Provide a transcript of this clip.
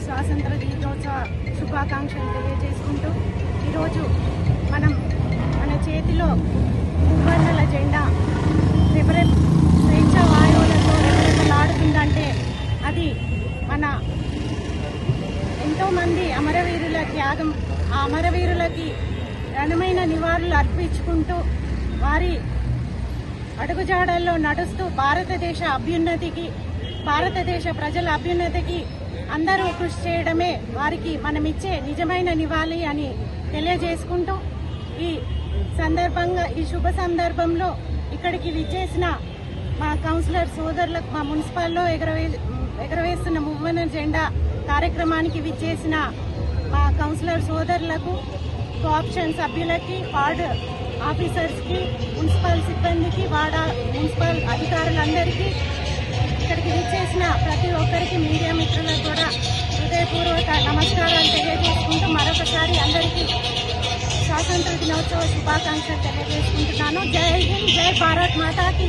స్వాతంత్ర దినోత్సవ శుభాకాంక్షలు తెలియజేసుకుంటూ ఈరోజు మన చేతిలో మువ్వన్నెల జెండా స్వేచ్ఛ వాయువులతో రెపరెపలాడుతుందంటే అది మన ఎంతోమంది అమరవీరుల త్యాగం. ఆ అమరవీరులకి ఘనమైన నివాళులు అర్పించుకుంటూ వారి అడుగుజాడల్లో నడుస్తూ భారతదేశ అభ్యున్నతికి, భారతదేశ ప్రజల అభ్యున్నతికి అందరూ కృషి చేయడమే వారికి మనమిచ్చే నిజమైన నివాళి అని తెలియజేసుకుంటూ ఈ శుభ సందర్భంలో ఇక్కడికి విచ్చేసిన మా కౌన్సిలర్ సోదరులకు, మా మున్సిపాల్లో ఎగరవేస్తున్న మువ్వన్నెల జెండా కార్యక్రమానికి విచ్చేసిన మా కౌన్సిలర్ సోదరులకు, కోఆప్షన్ సభ్యులకి, వార్డ్ ఆఫీసర్స్కి, మున్సిపల్ సిబ్బందికి, మున్సిపల్ అధికారులందరికీ, ఇక్కడికి విచ్చేసిన ప్రతి ఒక్కరికి, మీడియా మిత్రులకు కూడా హృదయపూర్వక నమస్కారాలు తెలియజేసుకుంటూ మరొకసారి అందరికీ స్వాతంత్ర దినోత్సవ శుభాకాంక్షలు తెలియజేసుకుంటున్నాను. జై హింద్, జై భారత్ మాతాకి.